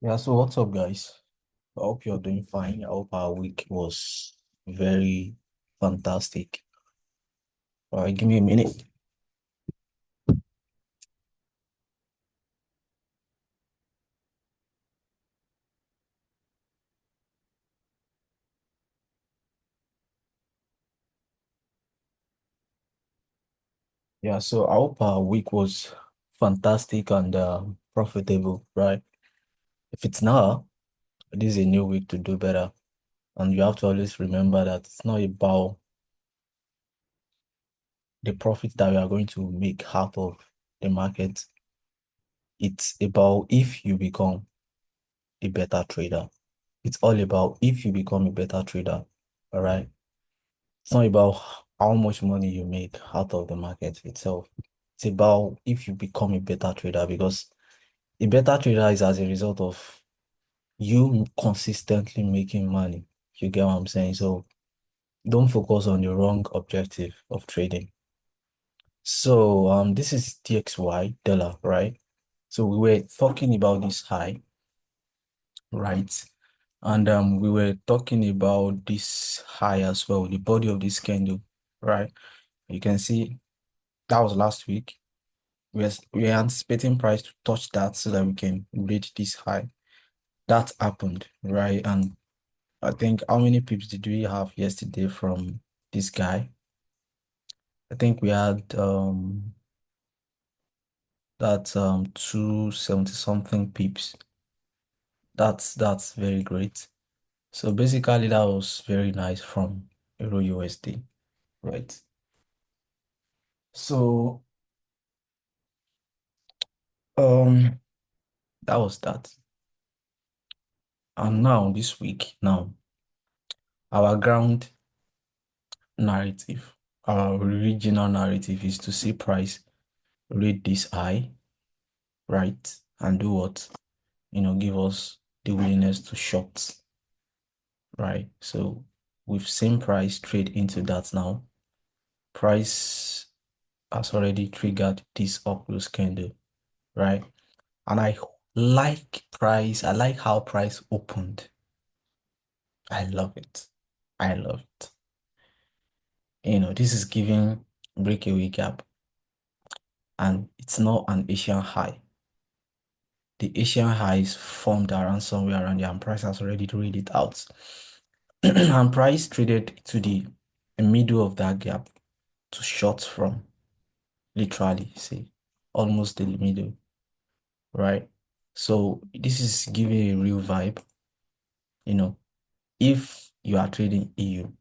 Yeah, so what's up, guys? I hope you're doing fine. I hope our week was very fantastic. All right, give me a minute. Yeah, so I hope our week was fantastic and profitable, right? If it's not, this is a new week to do better. And you have to always remember that it's not about the profit that you are going to make out of the market. It's about if you become a better trader. It's all about if you become a better trader, all right? It's not about how much money you make out of the market itself. It's about if you become a better trader because a better trader is as a result of you consistently making money. You get what I'm saying? So don't focus on the wrong objective of trading. So this is TXY dollar, right? So we were talking about this high, right? And we were talking about this high as well, the body of this candle, right? You can see that was last week. We are anticipating price to touch that so that we can reach this high. That happened, right? And I think how many pips did we have yesterday from this guy? I think we had that 270 something pips. That's very great. So basically that was very nice from Euro USD, right? So um that was that. And now this week, now our ground narrative, our regional narrative is to see price read this high, right? And do what? Give us the willingness to short, right? So we've seen price trade into that now. Price has already triggered this up close candle, right? And I like how price opened. I love it. I love it. This is giving breakaway gap and it's not an Asian high. The Asian highs formed around somewhere around there, and price has already read it out. And price traded to the middle of that gap to short from, literally, say, almost the middle, right? So this is giving a real vibe. You know, if you are trading EU,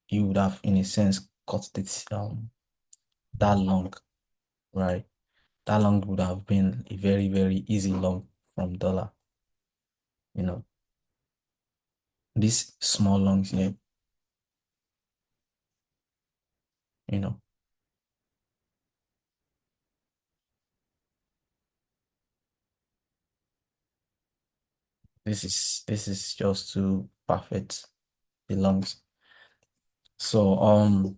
you would have, in a sense, cut this that long, right? That long would have been a very, very easy long from dollar, you know. These small longs here, you know, this is just too perfect. Belongs. So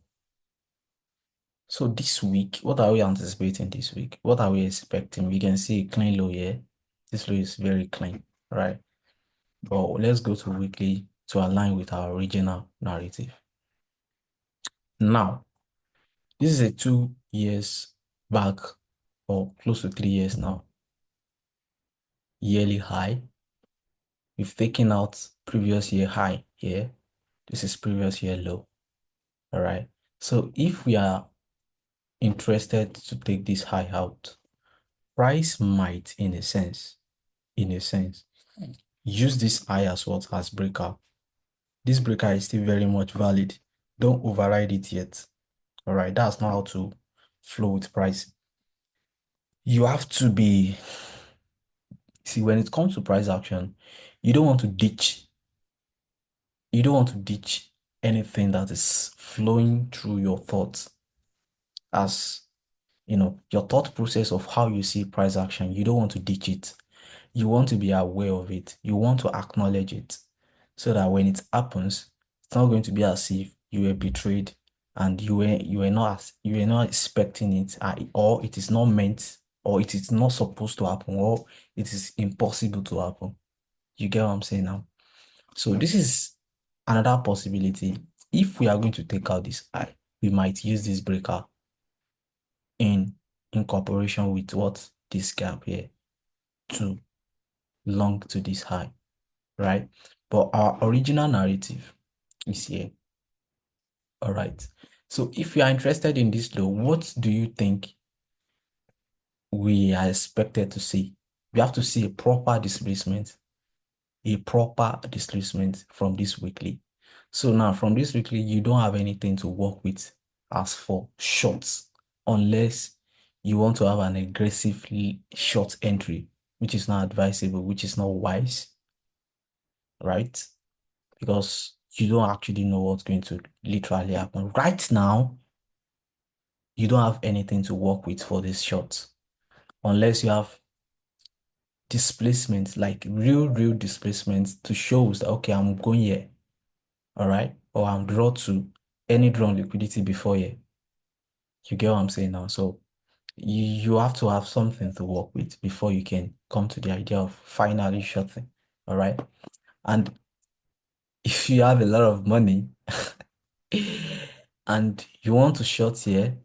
so this week, what are we anticipating this week? What are we expecting? We can see a clean low here. This low is very clean, right? But let's go to weekly to align with our regional narrative. Now, this is a 2 years back or close to 3 years now. Yearly high. We've taken out previous year high here. This is previous year low. All right. So if we are interested to take this high out, price might, in a sense, use this high as what as breaker. This breaker is still very much valid. Don't override it yet. All right. That's not how to flow with price. You have to be, see, when it comes to price action, you don't want to ditch, you don't want to ditch anything that is flowing through your thoughts as your thought process of how you see price action. You don't want to ditch it. You want to be aware of it. You want to acknowledge it so that when it happens, it's not going to be as if you were betrayed and you were not expecting it, or it is not meant, or it is not supposed to happen, or it is impossible to happen. You get what I'm saying now? So this is another possibility. If we are going to take out this I, we might use this breaker in cooperation with what this gap here to long to this high, right? But our original narrative is here. All right. So if you are interested in this low, what do you think we are expected to see? We have to see a proper displacement from this weekly. So now from this weekly, you don't have anything to work with as for shorts, unless you want to have an aggressive short entry, which is not advisable, which is not wise, right? Because you don't actually know what's going to literally happen. Right now, you don't have anything to work with for this short, unless you have displacement, like real displacement to show us that, okay, I'm going here, all right? Or I'm draw to any drawn liquidity before here. You get what I'm saying now? So you have to have something to work with before you can come to the idea of finally shorting, all right? And if you have a lot of money and you want to short here,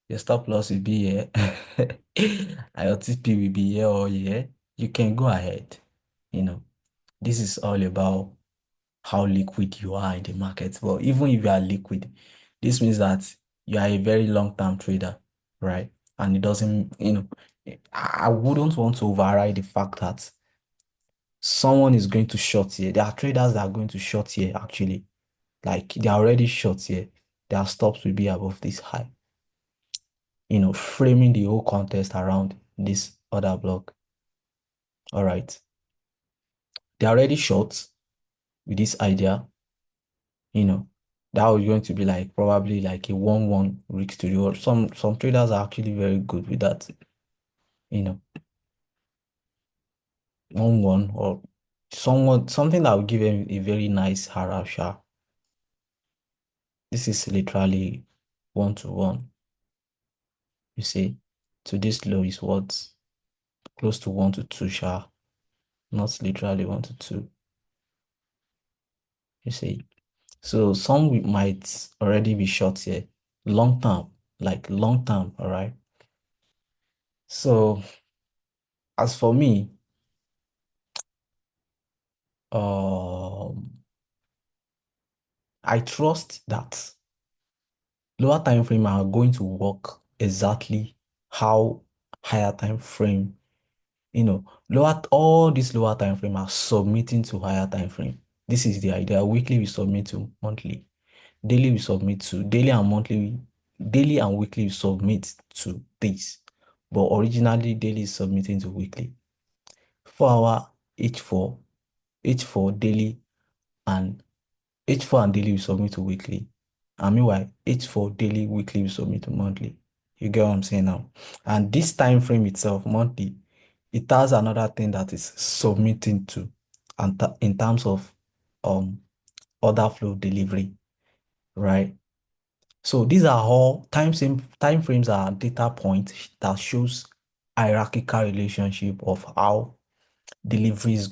your stop loss will be here, and your TP will be here or here, you can go ahead. You know, this is all about how liquid you are in the market. But even if you are liquid, this means that you are a very long-term trader, right? And it doesn't, I wouldn't want to override the fact that someone is going to short here. There are traders that are going to short here, actually. Like, they are already short here. Their stops will be above this high. Framing the whole contest around this other block. All right. They're already short with this idea, you know, that was going to be like probably like a 1-1 risk to reward. Some traders are actually very good with that, you know, 1-1 or something that will give them a very nice harasha. This is literally 1-1. You see, so this low is what close to 1-2 sha, not literally 1-2. You see. So some might already be short here, long term, like long term, all right? So as for me, I trust that lower time frame are going to work exactly how higher time frame, lower all these lower time frame are submitting to higher time frame. This is the idea. Weekly we submit to monthly. Daily we submit to daily and monthly, daily and weekly we submit to this. But originally daily is submitting to weekly. 4 hour H4, H4 daily and H4 and daily we submit to weekly. And meanwhile, H4 daily, weekly we submit to monthly. You get what I'm saying now? And this time frame itself, monthly, it has another thing that is submitting to, and in terms of order flow delivery, right? So these are all time frames are data points that shows hierarchical relationship of how delivery is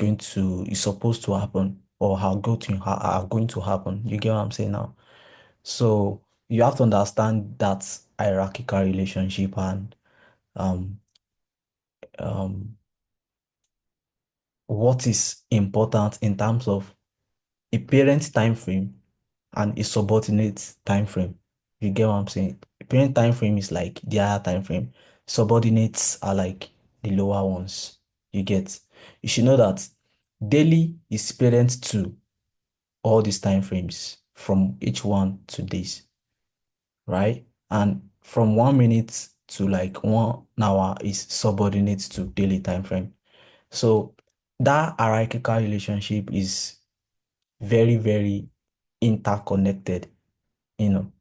supposed to happen, or how are going to happen. You get what I'm saying now? So you have to understand that hierarchical relationship and um, um, what is important in terms of a parent time frame and a subordinate time frame. You get what I'm saying? A parent time frame is like the higher time frame. Subordinates are like the lower ones. You get. You should know that daily is parent to all these time frames from each one to this, right? And from 1 minute to like 1 hour is subordinate to daily time frame. So that hierarchical relationship is very, very interconnected. You know,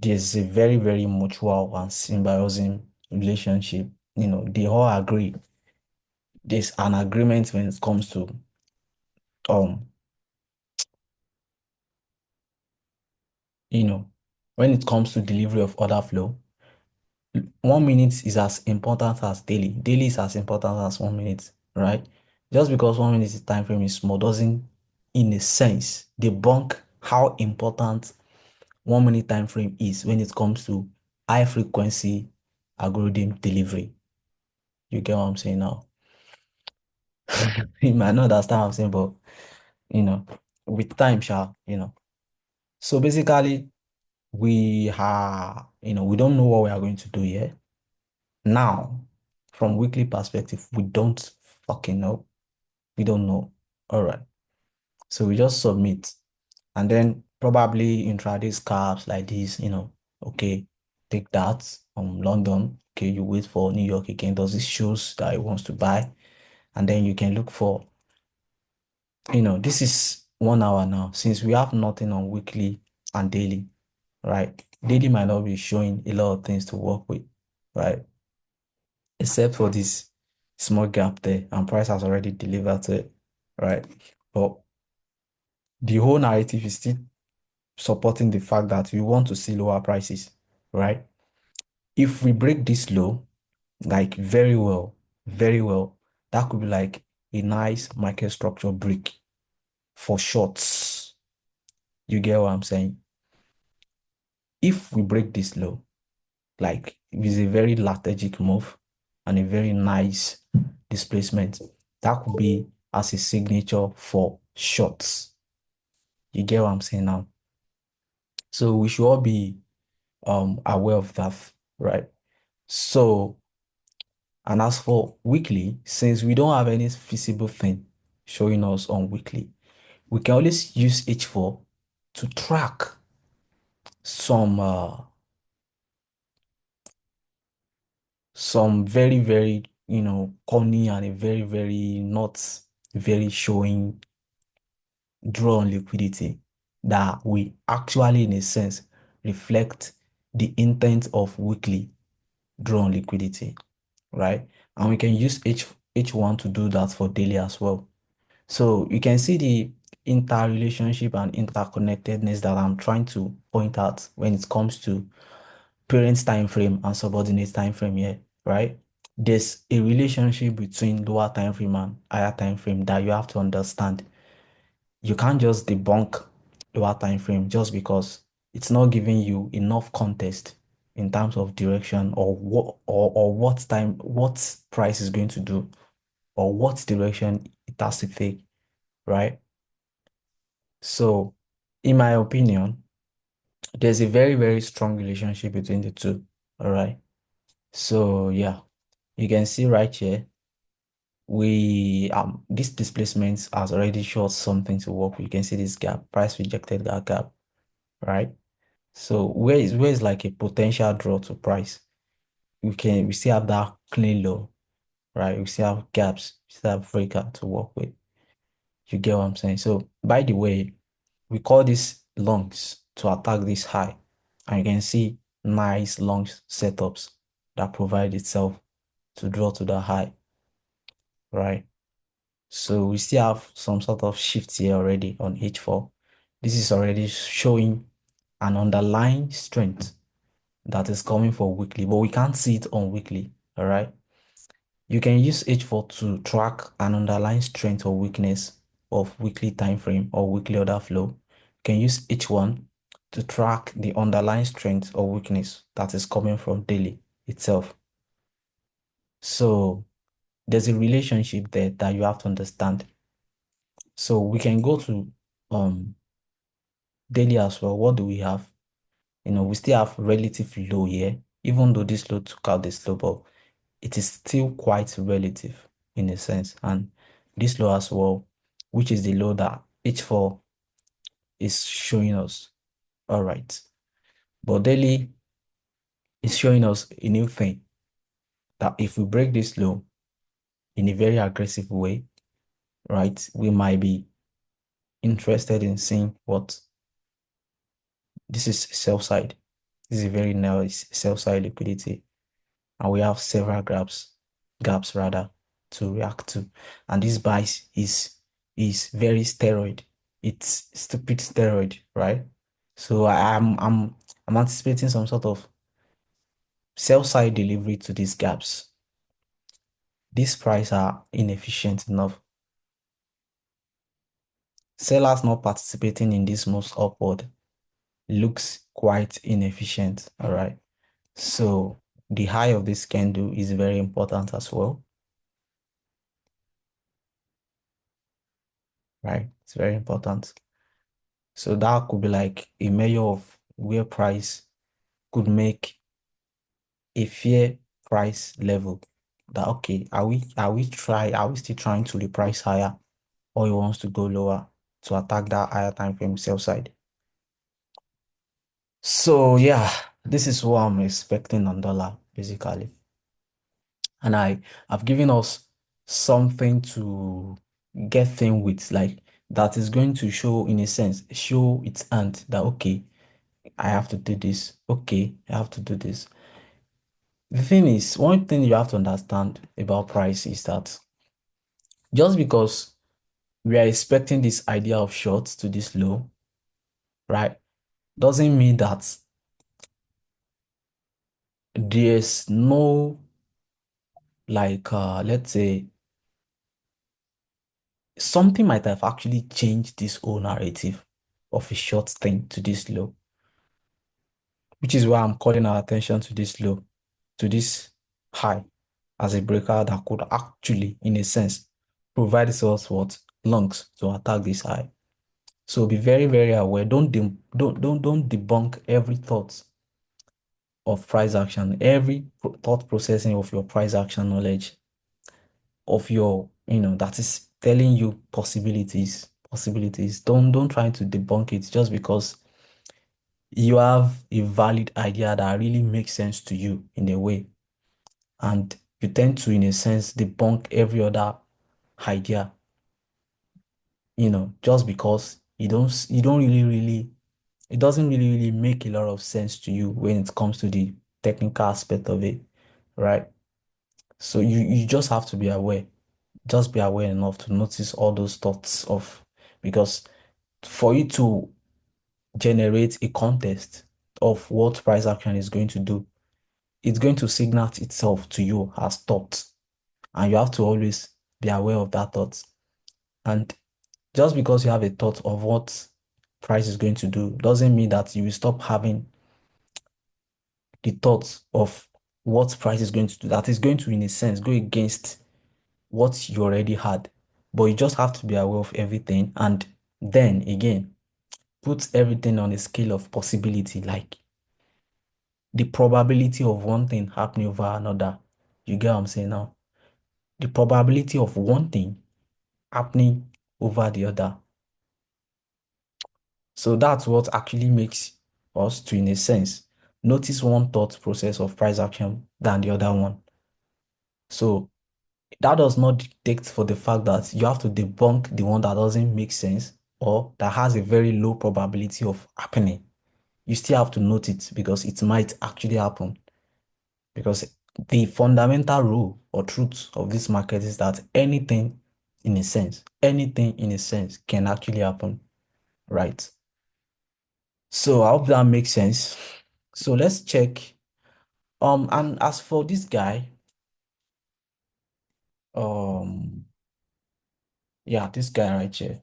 there's a very, very mutual and symbiotic relationship. They all agree. There's an agreement when it comes to um, you know, when it comes to delivery of order flow. 1 minute is as important as daily. Daily is as important as 1 minute, right? Just because 1 minute time frame is small doesn't, in a sense, debunk how important 1 minute time frame is when it comes to high frequency algorithm delivery. You get what I'm saying now? You might not understand what I'm saying, but you know, with time, So basically, we don't know what we are going to do here. Now, from weekly perspective, we don't fucking know. We don't know. All right. So we just submit and then probably intraday caps like this, okay, take that London. Okay, you wait for New York again. Does this shows that it wants to buy? And then you can look for, this is 1 hour now since we have nothing on weekly and daily, right? Daily might not be showing a lot of things to work with, right? Except for this small gap there, and price has already delivered to it, right? But the whole narrative is still supporting the fact that we want to see lower prices, right? If we break this low, like very well, that could be like a nice market structure break for shorts. You get what I'm saying? If we break this low, like with a very strategic move and a very nice displacement, that could be as a signature for shorts. You get what I'm saying now? So we should all be aware of that, right? So, and as for weekly, since we don't have any feasible thing showing us on weekly, we can always use H4 to track some very, very, corny and a very, very not very showing draw on liquidity that we actually, in a sense, reflect the intent of weekly draw on liquidity, right? And we can use H1 to do that for daily as well. So you can see the interrelationship and interconnectedness that I'm trying to point out when it comes to parent time frame and subordinate time frame here, right? There's a relationship between lower time frame and higher time frame that you have to understand. You can't just debunk lower time frame just because it's not giving you enough context in terms of direction or what price is going to do or what direction it has to take, right? So, in my opinion, there's a very, very strong relationship between the two. All right. So, yeah, you can see right here, this displacement has already showed something to work with. You can see this gap, price rejected that gap, right? So, where is like a potential draw to price? We still have that clean low, right? We still have gaps, we still have breaker to work with. You get what I'm saying? So, by the way, we call this longs to attack this high. And you can see nice long setups that provide itself to draw to the high, right? So we still have some sort of shift here already on H4. This is already showing an underlying strength that is coming for weekly, but we can't see it on weekly, all right? You can use H4 to track an underlying strength or weakness of weekly time frame or weekly order flow. You can use H1 to track the underlying strength or weakness that is coming from daily itself. So there's a relationship there that you have to understand. So we can go to daily as well. What do we have? We still have relative low here, even though this low took out the slow, but it is still quite relative in a sense. And this low as well, which is the low that H4 is showing us. All right. But daily is showing us a new thing that if we break this low in a very aggressive way, right, we might be interested in seeing what this is sell side. This is a very nice sell side liquidity. And we have several gaps rather to react to. And this bias is very steroid. It's stupid steroid, right? So I'm anticipating some sort of sell side delivery to these gaps. These prices are inefficient enough. Sellers not participating in this moves upward looks quite inefficient. All right. So the high of this candle is very important as well. Right. It's very important. So that could be like a measure of where price could make a fair price level. That okay, are we still trying to reprice higher, or he wants to go lower to attack that higher time frame sell side? So yeah, this is what I'm expecting on dollar basically. And I've given us something to get thing with, like that is going to show in a sense, show its hand that okay, I have to do this. Okay, I have to do this. The thing is, one thing you have to understand about price is that just because we are expecting this idea of shorts to this low, right, doesn't mean that there's no like let's say something might have actually changed this whole narrative of a short thing to this low, which is why I'm calling our attention to this low, to this high as a breaker that could actually, in a sense, provide us what lungs to attack this high. So be very, very aware. Don't debunk every thought of price action, every thought processing of your price action knowledge of your, that is telling you possibilities. Don't try to debunk it just because you have a valid idea that really makes sense to you in a way. And you tend to, in a sense, debunk every other idea, just because you don't really, it doesn't really make a lot of sense to you when it comes to the technical aspect of it, right? So you just have to be aware. Just be aware enough to notice all those thoughts of, because for you to generate a context of what price action is going to do, it's going to signal itself to you as thought. And you have to always be aware of that thought. And just because you have a thought of what price is going to do doesn't mean that you will stop having the thoughts of what price is going to do. That is going to, in a sense, go against what you already had. But you just have to be aware of everything. And then again, put everything on a scale of possibility, like the probability of one thing happening over another. You get what I'm saying now? The probability of one thing happening over the other. So that's what actually makes us to, in a sense, notice one thought process of price action than the other one. So that does not dictate for the fact that you have to debunk the one that doesn't make sense or that has a very low probability of happening. You still have to note it because it might actually happen. Because the fundamental rule or truth of this market is that anything in a sense can actually happen, right? So I hope that makes sense. So let's check. And as for this guy, um, yeah, this guy right here,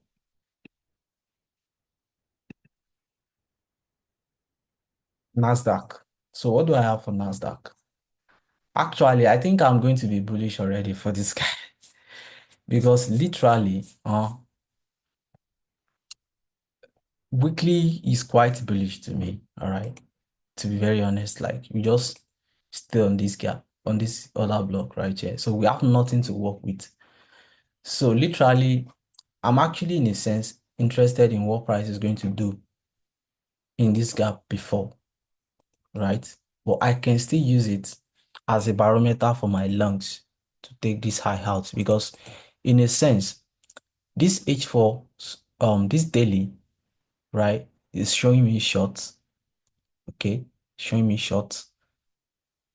Nasdaq. So what do I have for Nasdaq? Actually, I think I'm going to be bullish already for this guy because literally, weekly is quite bullish to me. All right, to be very honest, like we just stay on this gap, on this other block right here. So we have nothing to work with. So literally, I'm actually in a sense interested in what price is going to do in this gap before, right? But I can still use it as a barometer for my lungs to take this high out because in a sense, this H4, this daily, right, is showing me shorts, okay, showing me shorts.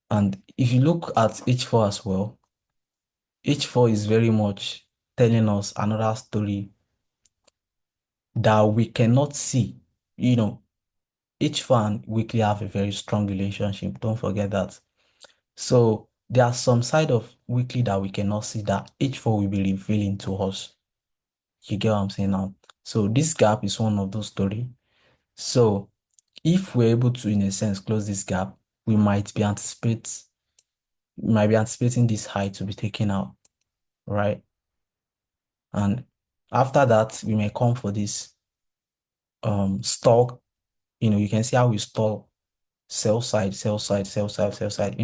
And if you look at H4 as well, H4 is very much telling us another story that we cannot see. H4 and weekly have a very strong relationship. Don't forget that. So there are some side of weekly that we cannot see that H4 will be revealing to us. You get what I'm saying now? So this gap is one of those story. So if we're able to, in a sense, close this gap, we might be anticipating this high to be taken out, right? And after that, we may come for this stock. You can see how we stall sell side, sell side, sell side, sell side.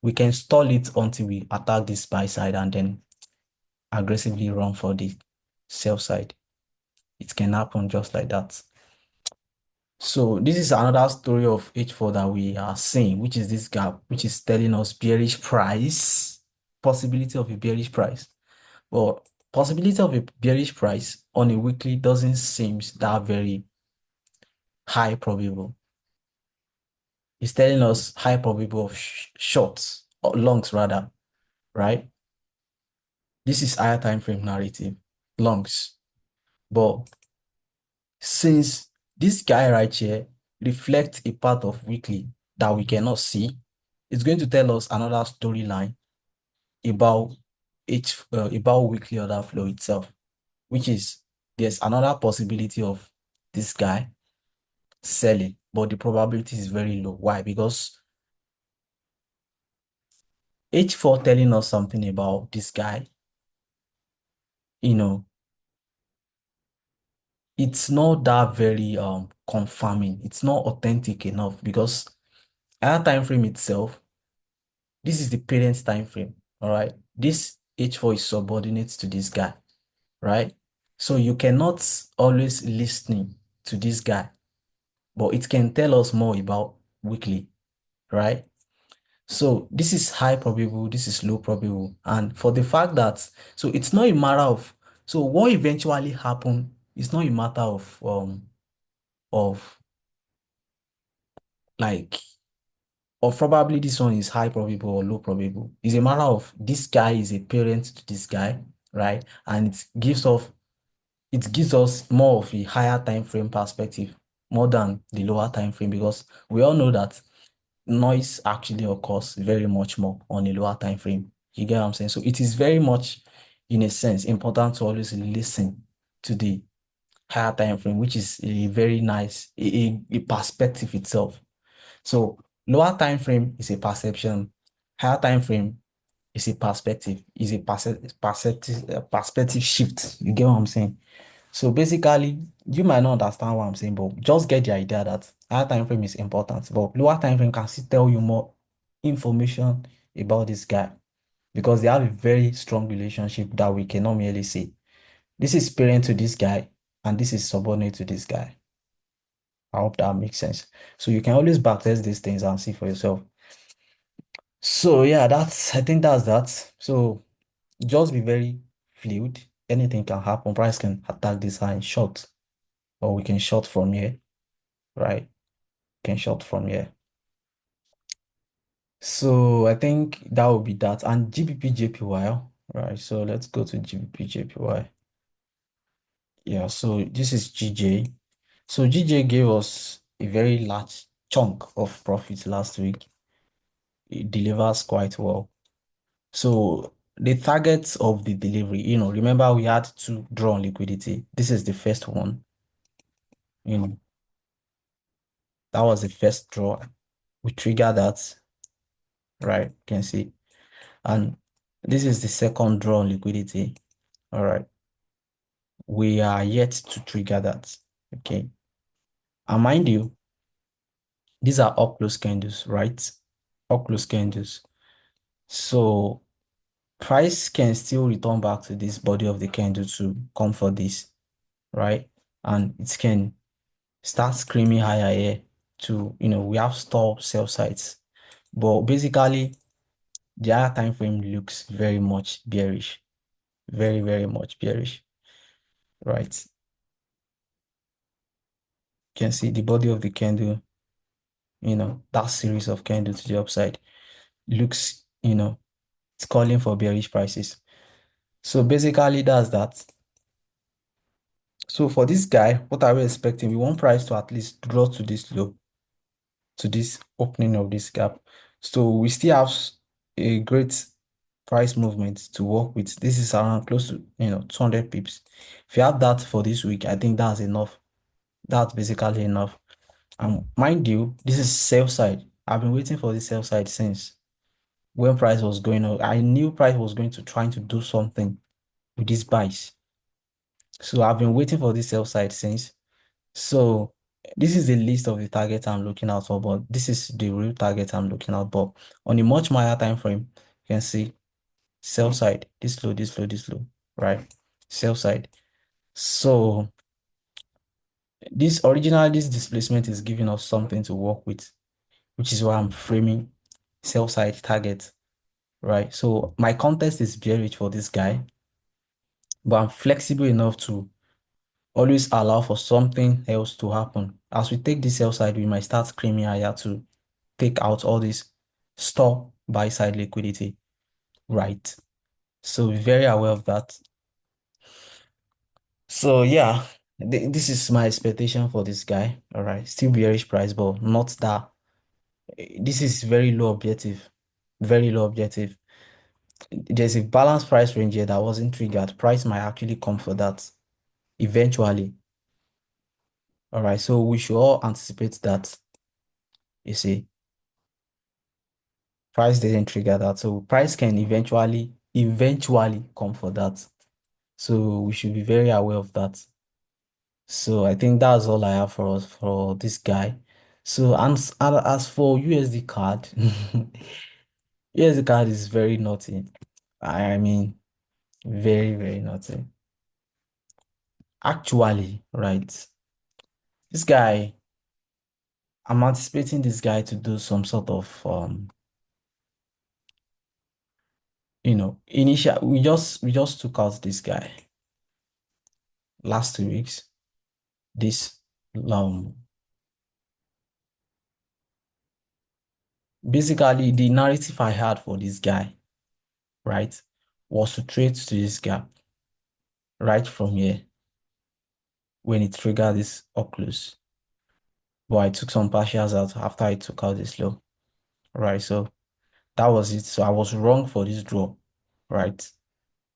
We can stall it until we attack this buy side and then aggressively run for the sell side. It can happen just like that. So this is another story of H4 that we are seeing, which is this gap, which is telling us bearish price, possibility of a bearish price. Well, possibility of a bearish price on a weekly doesn't seem that very high probable. It's telling us high probable of shorts or longs rather, right? This is higher time frame narrative, longs. But since this guy right here reflects a part of weekly that we cannot see, it's going to tell us another storyline about about weekly order flow itself, which is there's another possibility of this guy selling, but the probability is very low. Why? Because H4 telling us something about this guy, you know, it's not that very confirming. It's not authentic enough because our time frame itself, this is the parent time frame. All right. This H4 is subordinate to this guy, right? So you cannot always listening to this guy, but it can tell us more about weekly, right? So this is high probable, this is low probable. And for the fact that, so it's not a matter of, so what eventually happened, it's not a matter of like, or probably this one is high probable or low probable. It's a matter of this guy is a parent to this guy, right? And it gives us more of a higher time frame perspective, more than the lower time frame, because we all know that noise actually occurs very much more on a lower time frame. You get what I'm saying? So it is very much, in a sense, important to always listen to the higher time frame, which is a very nice a perspective itself. So lower time frame is a perception, higher time frame is a perspective, is a perspective shift. You get what I'm saying? So basically, you might not understand what I'm saying, but just get the idea that higher time frame is important, but lower time frame can still tell you more information about this guy because they have a very strong relationship that we cannot merely see. This is parent to this guy, and this is subordinate to this guy. I hope that makes sense. So you can always backtest these things and see for yourself. So yeah, I think that's that. So just be very fluid. Anything can happen. Price can attack this high and short, or we can short from here, right? Can short from here. So I think that would be that. And GBP JPY, right? So let's go to GBP JPY. Yeah, so this is GJ. So GJ gave us a very large chunk of profit last week. It delivers quite well. So the targets of the delivery, remember we had to draw on liquidity. This is the first one. You know, that was the first draw. We trigger that, right? You can see. And this is the second draw on liquidity. All right. We are yet to trigger that. Okay. And mind you, these are up close candles, right? Up close candles. So price can still return back to this body of the candle to come for this, right? And it can start screaming higher here to, we have stall sell sides. But basically, the higher time frame looks very much bearish. Very, very much bearish, right? You can see the body of the candle, that series of candles to the upside looks, it's calling for bearish prices. So basically, that's that. So for this guy, what are we expecting? We want price to at least draw to this low, to this opening of this gap. So we still have a great price movement to work with. This is around close to 200 pips. If you have that for this week, I think that's enough. That's basically enough. And mind you, this is sell side. I've been waiting for this sell side since when price was going up. I knew price was going to trying to do something with these buys. So I've been waiting for this sell side since. So this is the list of the target I'm looking out for, but this is the real target I'm looking out. But on a much higher time frame, you can see sell side, this low, this low, this low, right? Sell side. So this displacement is giving us something to work with, which is why I'm framing sell side target, right? So my context is bearish for this guy, but I'm flexible enough to always allow for something else to happen. As we take this sell side, we might start screaming higher to take out all this store buy side liquidity, right? So be very aware of that. So yeah, this is my expectation for this guy. All right, still bearish price, but not that. This is very low objective, very low objective. There's a balanced price range here that wasn't triggered. Price might actually come for that eventually. All right, so we should all anticipate that. You see, price didn't trigger that, so price can eventually come for that. So we should be very aware of that. So I think that's all I have for us for this guy. So as for USD card, USD card is very naughty. I mean, very, very naughty. Actually, right. This guy, I'm anticipating this guy to do some sort of initial we just took out this guy last 2 weeks. This um basically the narrative I had for this guy, right, was to trade to this gap right from here when it triggered this up close. But I took some partials out after I took out this low, right? So that was it. So I was wrong for this draw, right?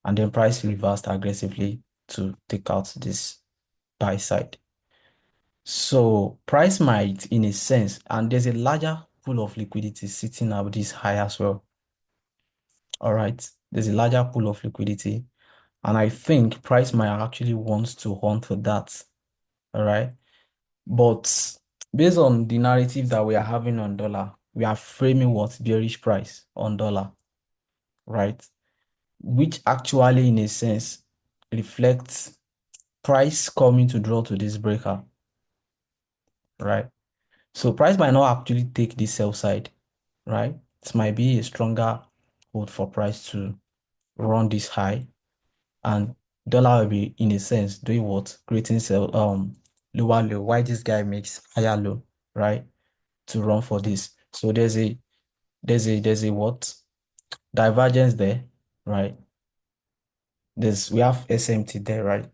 And then price reversed aggressively to take out this buy side. So price might, in a sense, and there's a larger pool of liquidity sitting at this high as well. All right, there's a larger pool of liquidity, and I think price might actually want to hunt for that. All right, but based on the narrative that we are having on dollar, we are framing what bearish price on dollar, right? Which actually, in a sense, reflects price coming to draw to this breaker, right? So price might not actually take this sell side, right? This might be a stronger hold for price to run this high, and dollar will be, in a sense, doing what? Creating sell lower low. Why this guy makes higher low, right? To run for this. So there's a what? Divergence there, right? We have SMT there, right?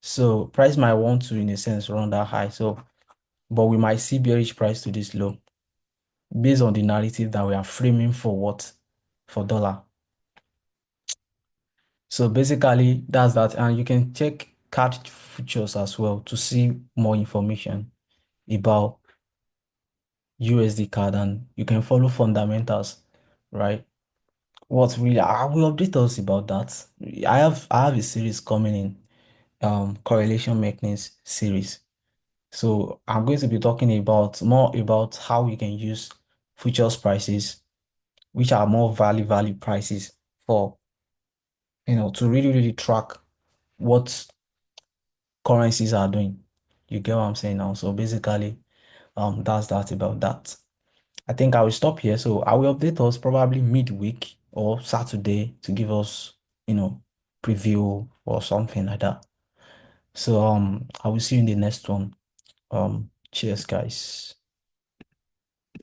So price might want to, in a sense, run that high. So, but we might see bearish price to this low based on the narrative that we are framing for what? For dollar. So basically, that's that. And you can check card futures as well to see more information about USD card, and you can follow fundamentals, right? What really I will update us about that. I have a series coming in, correlation mechanics series. So I'm going to be talking about more about how we can use futures prices, which are more value prices for to really, really track what currencies are doing. You get what I'm saying now? So basically, that's that about that. I think I will stop here. So I will update us probably midweek or Saturday to give us, preview or something like that. So I will see you in the next one. Cheers, guys.